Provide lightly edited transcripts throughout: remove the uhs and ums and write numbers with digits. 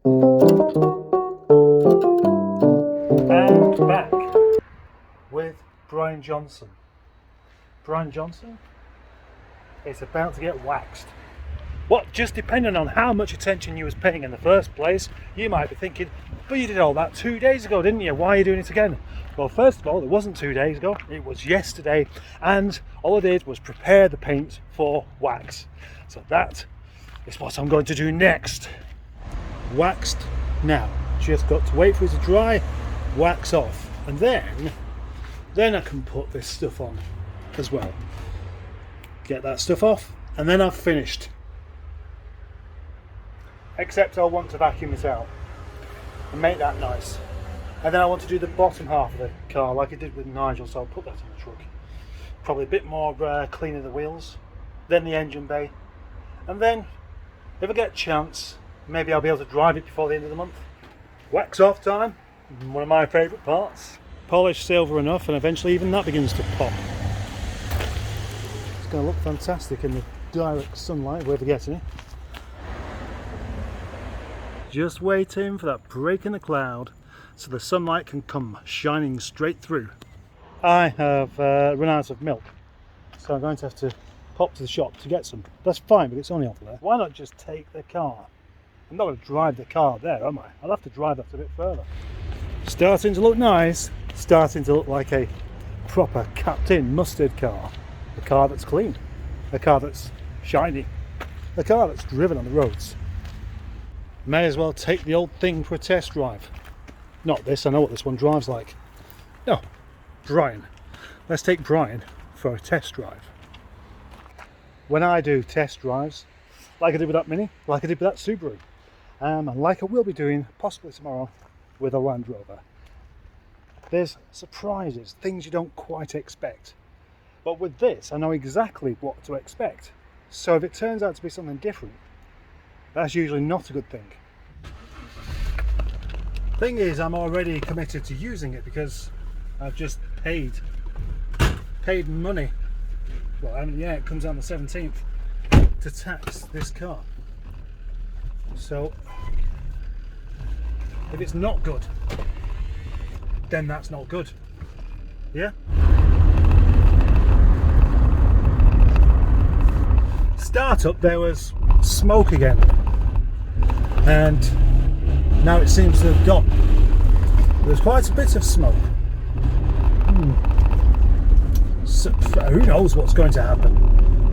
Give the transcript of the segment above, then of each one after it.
And back with Brian Johnson. Brian Johnson is about to get waxed. What, just depending on how much attention you was paying in the first place, you might be thinking, but you did all that 2 days ago, didn't you? Why are you doing it again? Well, first of all, it wasn't 2 days ago, it was yesterday, and all I did was prepare the paint for wax. So that is what I'm going to do next. Waxed now. Just got to wait for it to dry, wax off, and then I can put this stuff on as well. Get that stuff off, and then I've finished. Except I want to vacuum it out and make that nice. And then I want to do the bottom half of the car like I did with Nigel, so I'll put that in the truck. Probably a bit more cleaning the wheels, then the engine bay. And then, if I get a chance, maybe I'll be able to drive it before the end of the month. Wax off time, one of my favourite parts. Polish silver enough, and eventually even that begins to pop. It's going to look fantastic in the direct sunlight, if we're ever getting it. Just waiting for that break in the cloud so the sunlight can come shining straight through. I have run out of milk, so I'm going to have to pop to the shop to get some. That's fine, but it's only off there. Why not just take the car? I'm not going to drive the car there, am I? I'll have to drive that a bit further. Starting to look nice, starting to look like a proper Captain Mustard car. A car that's clean, a car that's shiny, a car that's driven on the roads. May as well take the old thing for a test drive. Not this, I know what this one drives like. No, Brian. Let's take Brian for a test drive. When I do test drives, like I did with that Mini, like I did with that Subaru, and like I will be doing possibly tomorrow with a Land Rover, there's surprises, things you don't quite expect. But with this, I know exactly what to expect. So if it turns out to be something different, that's usually not a good thing. Thing is, I'm already committed to using it because I've just paid money. Well, I mean, yeah, it comes out on the 17th to tax this car. So if it's not good, then that's not good. Yeah? Startup, there was smoke again, and now it seems to have gone. There's quite a bit of smoke. So, who knows what's going to happen?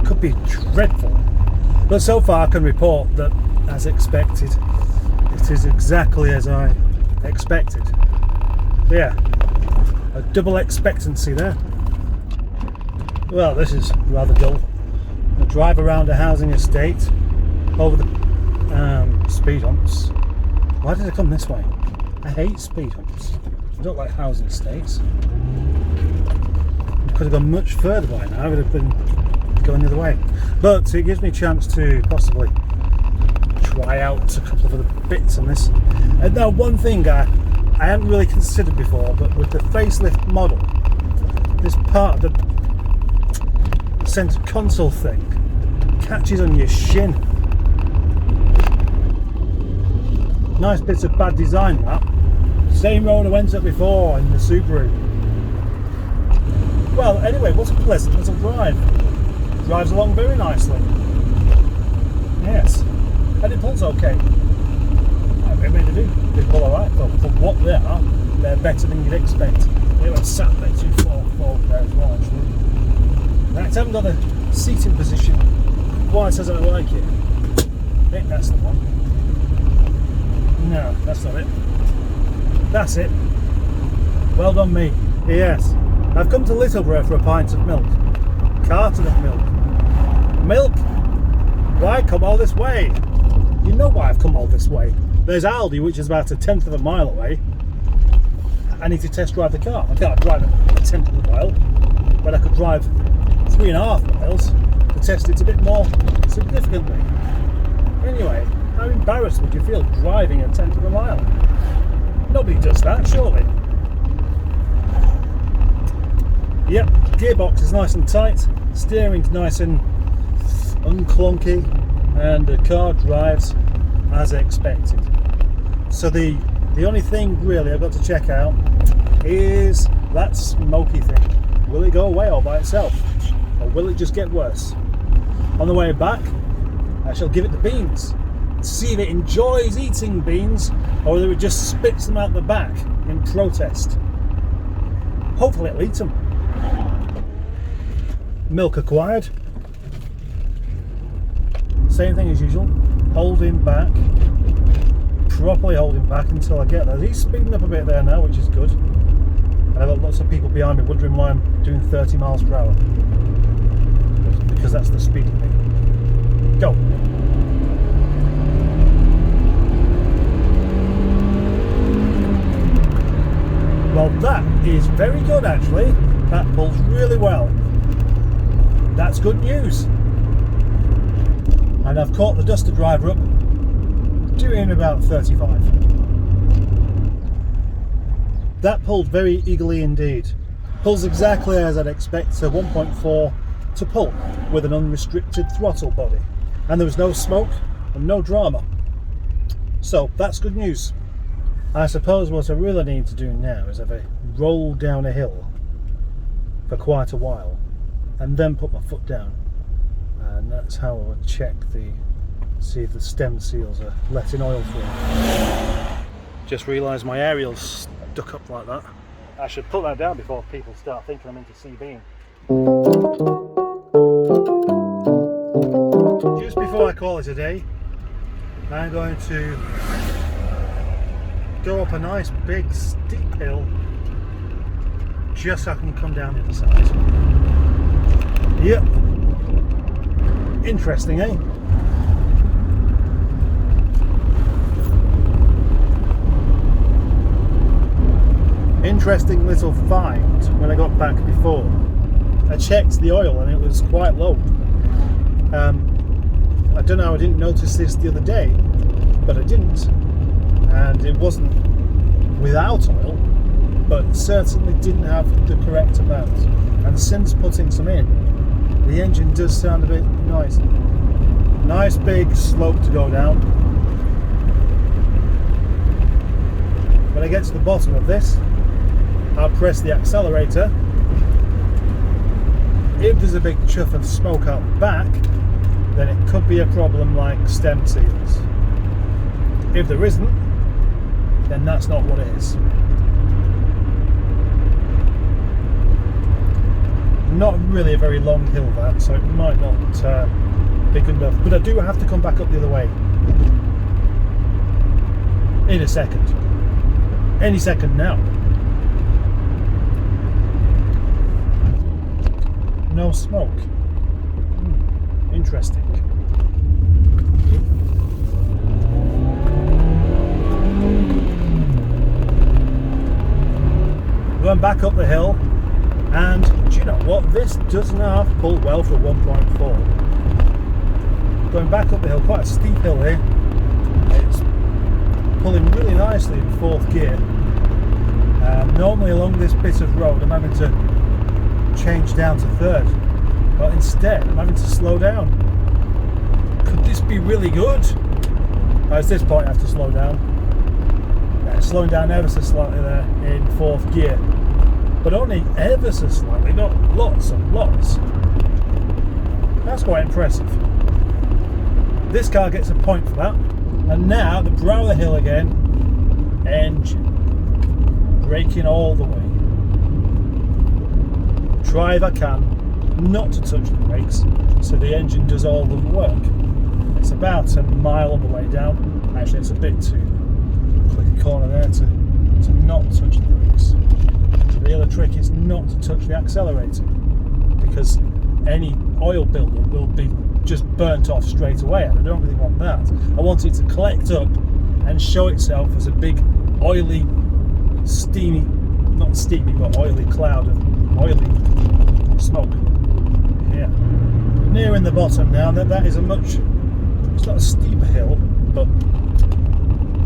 Could be dreadful. But so far I can report that, as expected, it is exactly as I expected. Yeah, a double expectancy there. Well, this is rather dull. A drive around a housing estate over the speed humps. Why did I come this way? I hate speed humps. I don't like housing estates. I could have gone much further by now. I would have been going the other way. But it gives me a chance to possibly try out a couple of other bits on this. And now one thing I hadn't really considered before, but with the facelift model, this part of the centre console thing catches on your shin. Nice bits of bad design, that. Same road I went up before in the Subaru. Well, anyway, what a pleasant little drive. Drives along very nicely. Yes. And it pulls okay. I mean, they pull alright, but for what they are, they're better than you'd expect. They were sat there too far forward there as well, actually. Right, I haven't got the seating position quite as I like it. I think that's the one. No, that's not it. That's it. Well done me. Yes. I've come to Littleborough for a pint of milk. Carton of milk. Milk? Why come all this way? You know why I've come all this way. There's Aldi, which is about 1/10 of a mile away. I need to test drive the car. I can't drive it 1/10 of a mile, but I could drive 3.5 miles to test it a bit more significantly. Anyway, how embarrassed would you feel driving 1/10 of a mile? Nobody does that, surely. Yep, gearbox is nice and tight, steering's nice and unclonky, and the car drives as expected. So the only thing really I've got to check out is that smoky thing. Will it go away all by itself, or will it just get worse? On the way back, I shall give it the beans to see if it enjoys eating beans, or whether it just spits them out the back in protest. Hopefully it'll eat them. Milk acquired. Same thing as usual. Holding back. Properly holding back until I get there. He's speeding up a bit there now, which is good. And I've got lots of people behind me wondering why I'm doing 30 miles per hour. Because that's the speed limit. Go. Well, that is very good actually. That pulls really well. That's good news. And I've caught the duster driver up doing about 35. That pulled very eagerly indeed. Pulls exactly as I'd expect a 1.4 to pull with an unrestricted throttle body. And there was no smoke and no drama. So that's good news. I suppose what I really need to do now is have a roll down a hill for quite a while and then put my foot down. And that's how I would check see if the stem seals are letting oil through. Just realised my aerial's stuck up like that. I should put that down before people start thinking I'm into CBing. Just before I call it a day, I'm going to go up a nice big steep hill just so I can come down the other side. Yep. Interesting, eh? Interesting little find when I got back before. I checked the oil and it was quite low. I don't know, I didn't notice this the other day, but I didn't. And it wasn't without oil, but certainly didn't have the correct amount. And since putting some in, the engine does sound a bit noisy. Nice big slope to go down. When I get to the bottom of this, I'll press the accelerator. If there's a big chuff of smoke out the back, then it could be a problem like stem seals. If there isn't, then that's not what it is. Not really a very long hill that, so it might not be good enough. But I do have to come back up the other way in a second. Any second now. No smoke. Interesting. Going back up the hill, and do you know what? This does not pull well for 1.4. Going back up the hill, quite a steep hill here. It's pulling really nicely in fourth gear. Normally along this bit of road I'm having to change down to third, but instead I'm having to slow down. Could this be really good? At this point I have to slow down. Slowing down ever so slightly there in fourth gear, but only ever so slightly, not lots and lots. That's quite impressive. This car gets a point for that. And now the brow of the hill again, engine braking all the way. Try if I can not to touch the brakes so the engine does all the work. It's about a mile on the way down. Actually, it's a bit too quick a corner there to not touch the brakes. The other trick is not to touch the accelerator, because any oil buildup will be just burnt off straight away, and I don't really want that. I want it to collect up and show itself as a big oily, steamy, not steamy, but oily cloud of oily smoke. Yeah. Nearing the bottom now. That is a much, it's not a steeper hill, but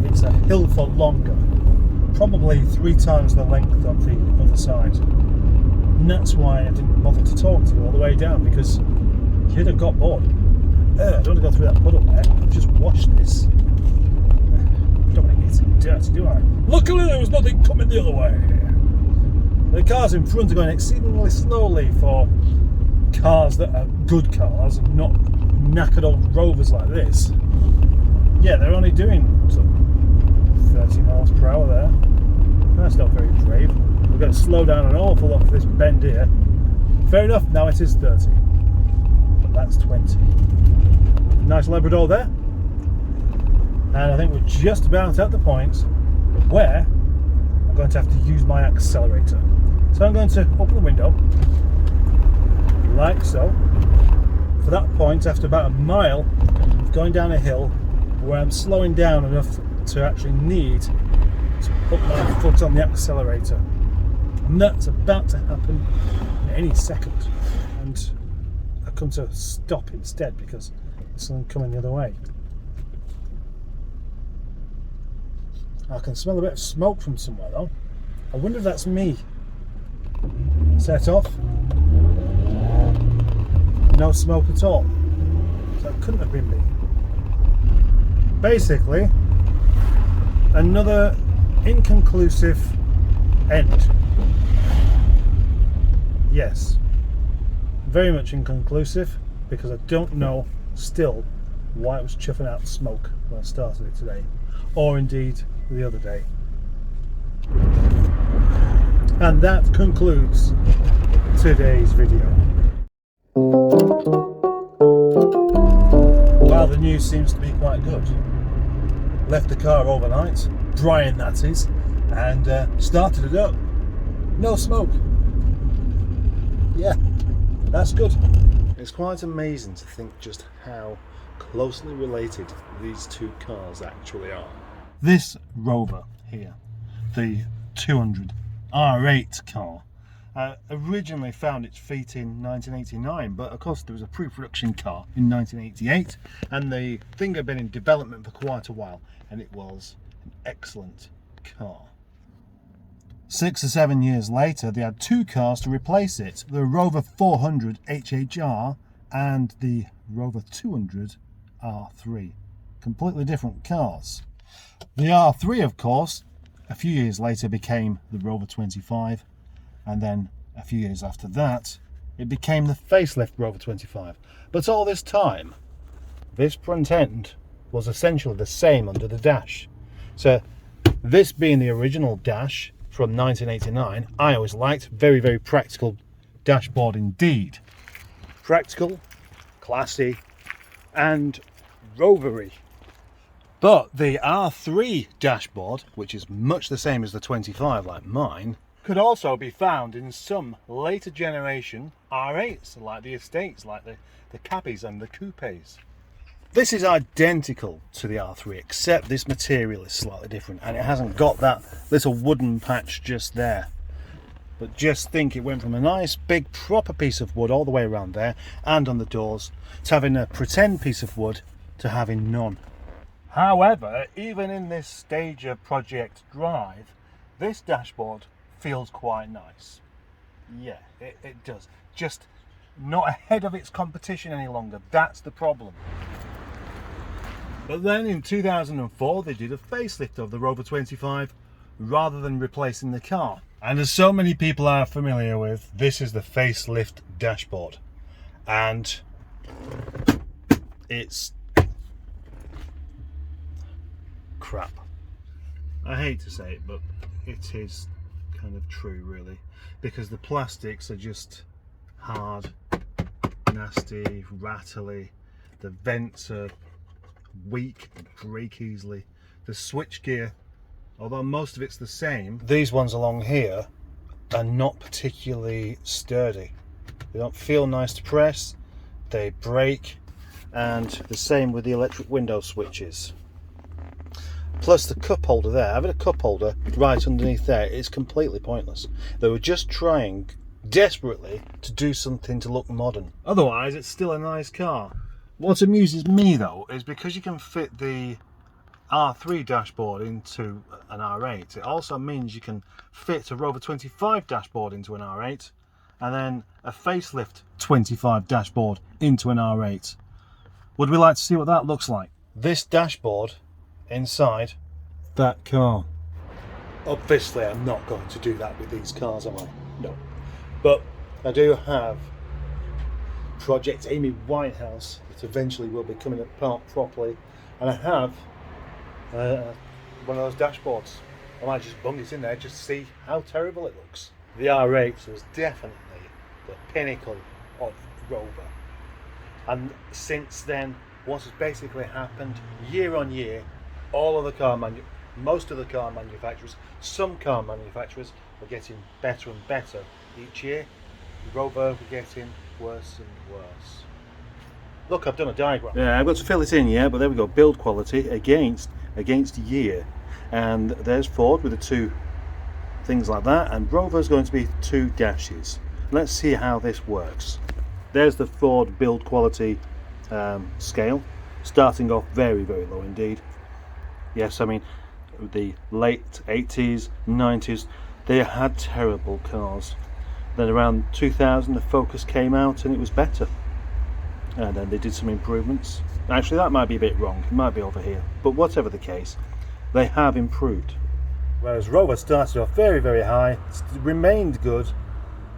it's a hill for longer. Probably 3 times the length of the other side. And that's why I didn't bother to talk to you all the way down, because you'd have got bored. I don't want to go through that puddle there. Just watch this. I don't want to get it dirty, do I? Luckily there was nothing coming the other way. The cars in front are going exceedingly slowly for cars that are good cars and not knackered old Rovers like this. Yeah, they're only doing some 30 miles per hour there. That's not very brave. We're going to slow down an awful lot for this bend here. Fair enough, now it is 30. But that's 20. Nice Labrador there. And I think we're just about at the point where I'm going to have to use my accelerator. So I'm going to open the window, like so. For that point, after about a mile of going down a hill, where I'm slowing down enough to actually need to put my foot on the accelerator. And that's about to happen any second. And I come to stop instead because there's something coming the other way. I can smell a bit of smoke from somewhere though. I wonder if that's me. Set off. No smoke at all. So it couldn't have been me. Basically, another inconclusive end. Yes. Very much inconclusive because I don't know still why it was chuffing out smoke when I started it today. Or indeed the other day. And that concludes today's video. Well, the news seems to be quite good. Left the car overnight, drying that is, and started it up. No smoke. Yeah, that's good. It's quite amazing to think just how closely related these two cars actually are. This Rover here, the 200 R8 car, originally found its feet in 1989, but of course there was a pre-production car in 1988, and the thing had been in development for quite a while, and it was an excellent car. 6 or 7 years later, they had two cars to replace it, the Rover 400 HHR and the Rover 200 R3. Completely different cars. The R3, of course, a few years later became the Rover 25, and then a few years after that, it became the facelift Rover 25. But all this time, this front end was essentially the same under the dash. So this being the original dash from 1989, I always liked. Very, very practical dashboard indeed. Practical, classy, and rovery. But the R3 dashboard, which is much the same as the 25 like mine, could also be found in some later generation R8s, like the Estates, like the Cabbies and the Coupes. This is identical to the R3, except this material is slightly different, and it hasn't got that little wooden patch just there. But just think, it went from a nice big proper piece of wood all the way around there and on the doors, to having a pretend piece of wood, to having none. However, even in this stage of Project Drive, this dashboard feels quite nice. Yeah, it does. Just not ahead of its competition any longer. That's the problem. But then in 2004, they did a facelift of the Rover 25 rather than replacing the car. And as so many people are familiar with, this is the facelift dashboard. And it's crap. I hate to say it, but it is kind of true really, because the plastics are just hard, nasty, rattly, the vents are weak, break easily, the switchgear, although most of it's the same, these ones along here are not particularly sturdy. They don't feel nice to press, they break, and the same with the electric window switches. Plus the cup holder there, having a cup holder right underneath there is completely pointless. They were just trying desperately to do something to look modern. Otherwise it's still a nice car. What amuses me though is because you can fit the R3 dashboard into an R8, it also means you can fit a Rover 25 dashboard into an R8 and then a facelift 25 dashboard into an R8. Would we like to see what that looks like? This dashboard inside that car. Obviously I'm not going to do that with these cars, am I? No. But I do have Project Amy Winehouse that eventually will be coming apart properly, and I have one of those dashboards. I might just bung it in there just to see how terrible it looks. The R8 was definitely the pinnacle of Rover, and since then what has basically happened year on year, most of the car manufacturers, some car manufacturers are getting better and better each year. Rover were getting worse and worse. Look, I've done a diagram. Yeah, I've got to fill it in, yeah, but there we go. Build quality against year. And there's Ford with the two things like that, and Rover's going to be 2 dashes. Let's see how this works. There's the Ford build quality scale, starting off very, very low indeed. Yes, I mean, the late 80s, 90s, they had terrible cars. Then around 2000 the Focus came out and it was better, and then they did some improvements. Actually, that might be a bit wrong, it might be over here, but whatever the case, they have improved. Whereas Rover started off very, very high, remained good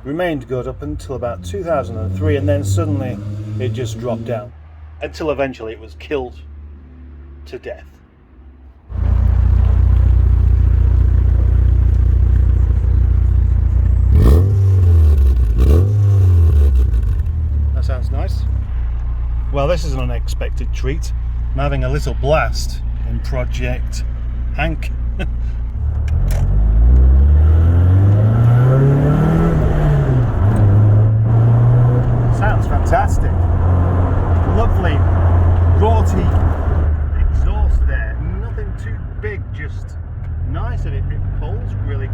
up until about 2003, and then suddenly it just dropped down until eventually it was killed to death. That sounds nice. Well, this is an unexpected treat. I'm having a little blast in Project Hank. Sounds fantastic. Lovely, raughty exhaust there. Nothing too big, just nice, and it pulls really,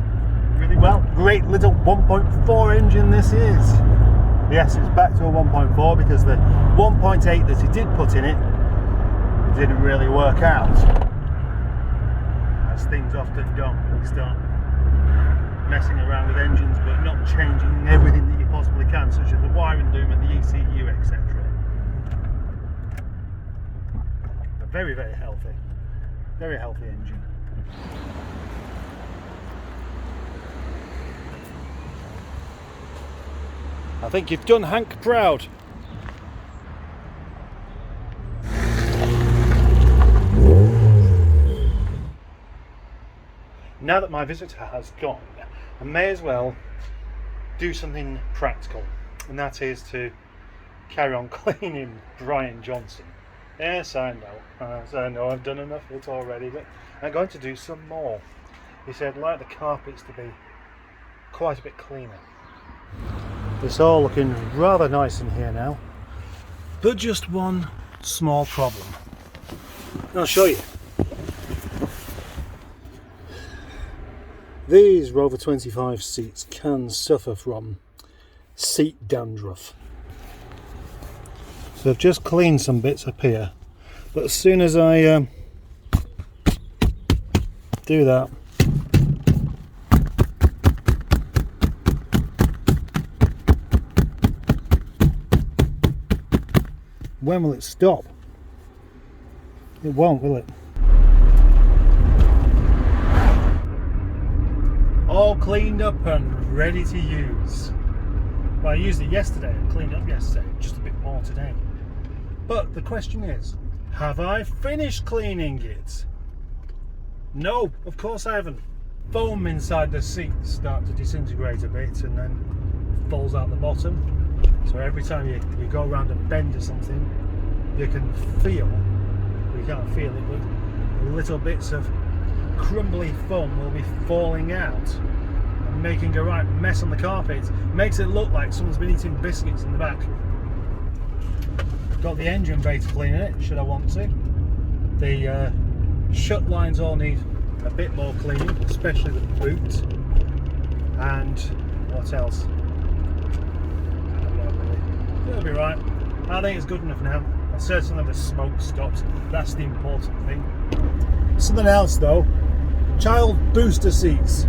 really well. Great little 1.4 engine this is. Yes, it's back to a 1.4 because the 1.8 that he did put in it didn't really work out, as things often don't. You start messing around with engines but not changing everything that you possibly can, such as the wiring loom and the ECU, etc. A very, very healthy engine. I think you've done Hank proud. Now that my visitor has gone, I may as well do something practical, and that is to carry on cleaning Brian Johnson. Yes, I know I've done enough of it already, but I'm going to do some more. He said I'd like the carpets to be quite a bit cleaner. It's all looking rather nice in here now, but just one small problem. I'll show you. These Rover 25 seats can suffer from seat dandruff. So I've just cleaned some bits up here, but as soon as I do that, when will it stop? It won't, will it? All cleaned up and ready to use. Well, I used it yesterday and cleaned up yesterday, just a bit more today. But the question is, have I finished cleaning it? No, of course I haven't. Foam inside the seats start to disintegrate a bit and then falls out the bottom. So every time you go around a bend or something, you can feel, you can't feel it, but little bits of crumbly foam will be falling out and making a right mess on the carpet. Makes it look like someone's been eating biscuits in the back. Got the engine bay to clean in it, should I want to. The shut lines all need a bit more cleaning, especially the boot. And what else? It'll be right. I think it's good enough now. Certainly the smoke stops. That's the important thing. Something else though, child booster seats.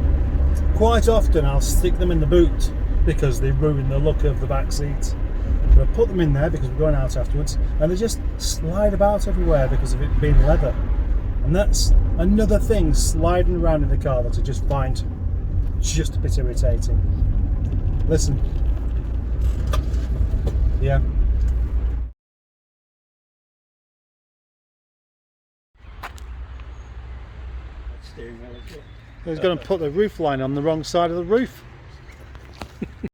Quite often I'll stick them in the boot because they ruin the look of the back seat. But I put them in there because we're going out afterwards, and they just slide about everywhere because of it being leather. And that's another thing sliding around in the car that I just find just a bit irritating. Listen. Yeah. Steering wheel as well. He's going to put the roof line on the wrong side of the roof.